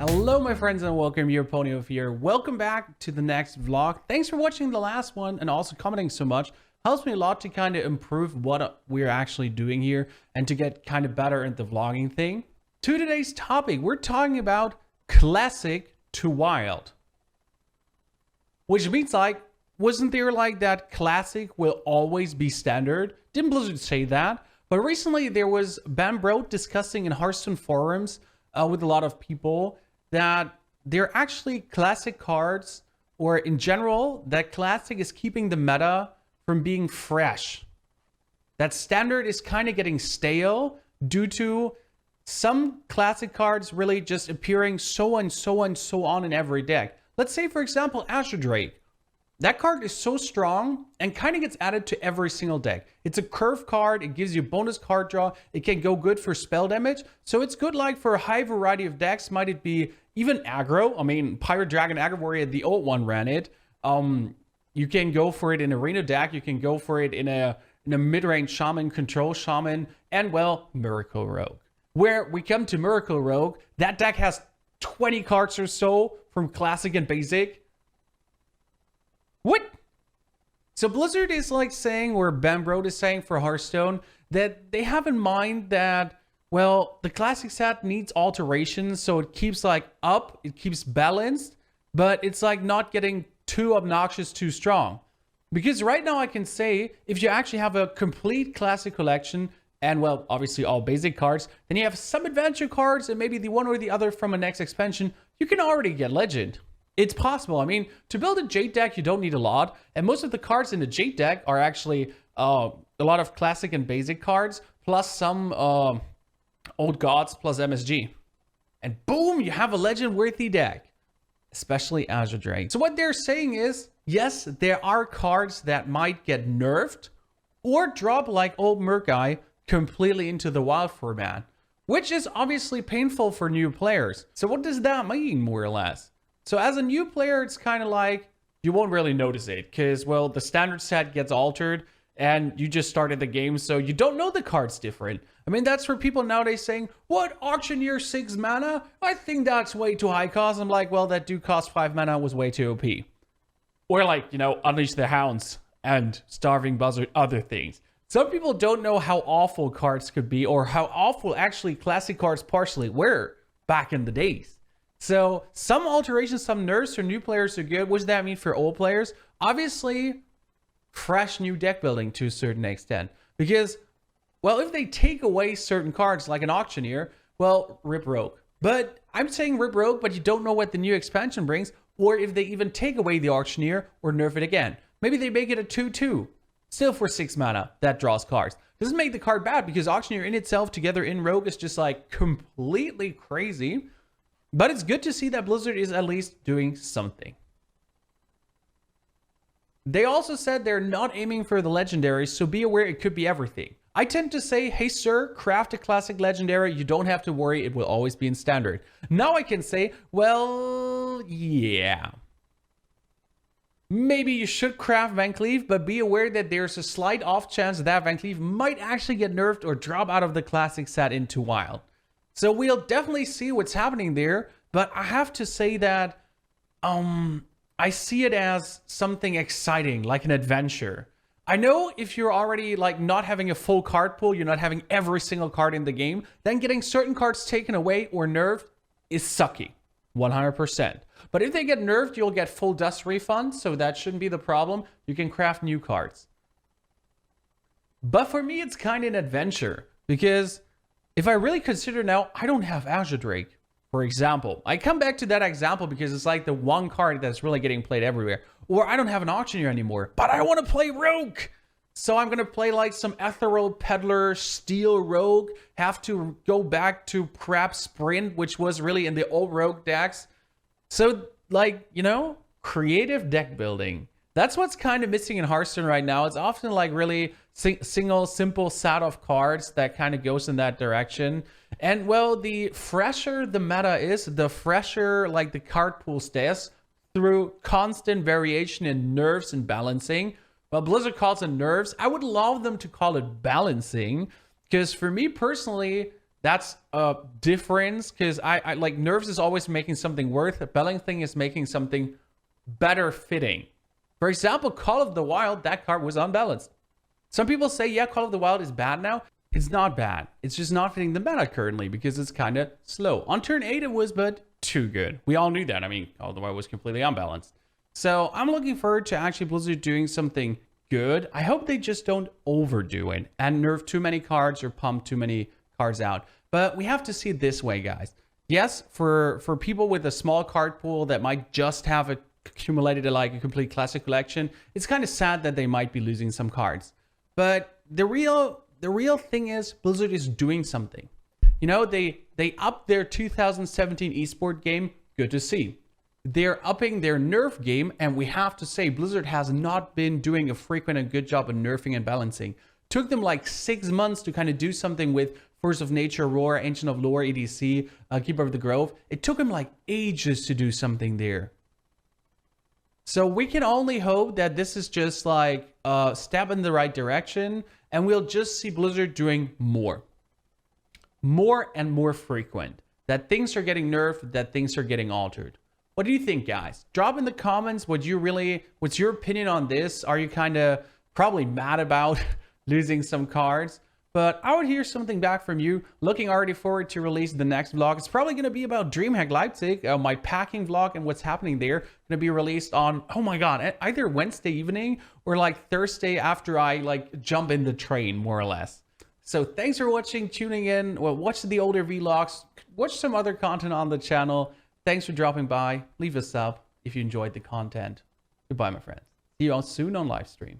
Hello my friends and welcome, your Pony here. Welcome back to the next vlog. Thanks for watching the last one and also commenting so much. Helps me a lot to kind of improve what we're actually doing here and to get kind of better at the vlogging thing. To today's topic, we're talking about classic to wild. Which means like, wasn't there like that classic will always be standard? Didn't Blizzard say that? But recently there was Bambro discussing in Hearthstone forums with a lot of people that they're actually classic cards, or in general, that classic is keeping the meta from being fresh. That standard is kind of getting stale due to some classic cards really just appearing so on in every deck. Let's say, for example, Azure Drake. That card is so strong and kind of gets added to every single deck. It's a curve card. It gives you bonus card draw. It can go good for spell damage. So it's good like for a high variety of decks. Might it be even aggro? I mean, Pirate Dragon Aggro Warrior, the old one, ran it. You can go for it in Arena deck. You can go for it in a mid-range Shaman, Control Shaman, and well, Miracle Rogue. Where we come to Miracle Rogue, that deck has 20 cards or so from Classic and Basic. What? So Blizzard is like saying, or Bambro is saying for Hearthstone, that they have in mind that, well, the classic set needs alterations, so it keeps like up, it keeps balanced, but it's like not getting too obnoxious, too strong. Because right now I can say, if you actually have a complete classic collection, and well, obviously all basic cards, then you have some adventure cards and maybe the one or the other from a next expansion, you can already get Legend. It's possible. I mean, to build a Jade deck, you don't need a lot. And most of the cards in the Jade deck are actually a lot of classic and basic cards, plus some old gods, plus MSG. And boom, you have a legend-worthy deck, especially Azure Drake. So what they're saying is, yes, there are cards that might get nerfed or drop like old Murkai completely into the wild format, which is obviously painful for new players. So what does that mean, more or less? So as a new player, it's kind of like, you won't really notice it because, well, the standard set gets altered and you just started the game, so you don't know the card's different. I mean, that's for people nowadays saying, what, Auctioneer 6 mana? I think that's way too high cost. I'm like, well, that do cost 5 mana was way too OP. Or like, you know, Unleash the Hounds and Starving Buzzard, other things. Some people don't know how awful cards could be or how awful actually classic cards partially were back in the days. So some alterations, some nerfs for new players are good. What does that mean for old players? Obviously, fresh new deck building to a certain extent. Because, well, if they take away certain cards like an Auctioneer, well, rip Rogue. But I'm saying rip Rogue, but you don't know what the new expansion brings. Or if they even take away the Auctioneer or nerf it again. Maybe they make it a 2/2. Still for 6 mana that draws cards. Doesn't make the card bad because Auctioneer in itself together in Rogue is just like completely crazy. But it's good to see that Blizzard is at least doing something. They also said they're not aiming for the Legendaries, so be aware it could be everything. I tend to say, hey sir, craft a classic Legendary, you don't have to worry, it will always be in standard. Now I can say, well, yeah. Maybe you should craft Van Cleef, but be aware that there's a slight off chance that Van Cleef might actually get nerfed or drop out of the classic set into wild. So we'll definitely see what's happening there, but I have to say that I see it as something exciting, like an adventure. I know if you're already like not having a full card pool, you're not having every single card in the game, then getting certain cards taken away or nerfed is sucky, 100%. But if they get nerfed, you'll get full dust refund, so that shouldn't be the problem. You can craft new cards. But for me, it's kind of an adventure, because if I really consider now, I don't have Azure Drake, for example. I come back to that example because it's like the one card that's really getting played everywhere. Or I don't have an Auctioneer anymore, but I want to play Rogue. So I'm going to play like some Ethereal Peddler, Steel Rogue, have to go back to Crab Sprint, which was really in the old Rogue decks. So like, you know, creative deck building. That's what's kind of missing in Hearthstone right now. It's often like really single, simple set of cards that kind of goes in that direction. And well, the fresher the meta is, the fresher like the card pool stays through constant variation in nerfs and balancing. Well, Blizzard calls it nerfs. I would love them to call it balancing, because for me personally, That's a difference, because I like Nerves is always making something worth. Balancing is making something better fitting. For example, Call of the Wild, that card was unbalanced. Some people say, yeah, Call of the Wild is bad now. It's not bad. It's just not fitting the meta currently because it's kind of slow. On turn 8 it was, but too good. We all knew that. I mean, Call of the Wild was completely unbalanced. So I'm looking forward to actually Blizzard doing something good. I hope they just don't overdo it and nerf too many cards or pump too many cards out. But we have to see it this way, guys. Yes, for people with a small card pool that might just have accumulated like a complete classic collection, it's kind of sad that they might be losing some cards. But the real thing is Blizzard is doing something. You know, they upped their 2017 esport game. Good to see. They're upping their nerf game, and we have to say Blizzard has not been doing a frequent and good job of nerfing and balancing. Took them like 6 months to kind of do something with Force of Nature, Roar, Ancient of Lore, EDC, Keeper of the Grove. It took them like ages to do something there. So we can only hope that this is just like a step in the right direction, and we'll just see Blizzard doing more and more frequent. That things are getting nerfed, that things are getting altered. What do you think, guys? Drop in the comments. What's your opinion on this? Are you kind of probably mad about losing some cards? But I would hear something back from you. Looking already forward to release the next vlog. It's probably going to be about DreamHack Leipzig, my packing vlog and what's happening there. Going to be released on, oh my god, either Wednesday evening or like Thursday after I like jump in the train, more or less. So thanks for watching, tuning in. Well, watch the older vlogs, watch some other content on the channel. Thanks for dropping by. Leave a sub if you enjoyed the content. Goodbye, my friends. See you all soon on live stream.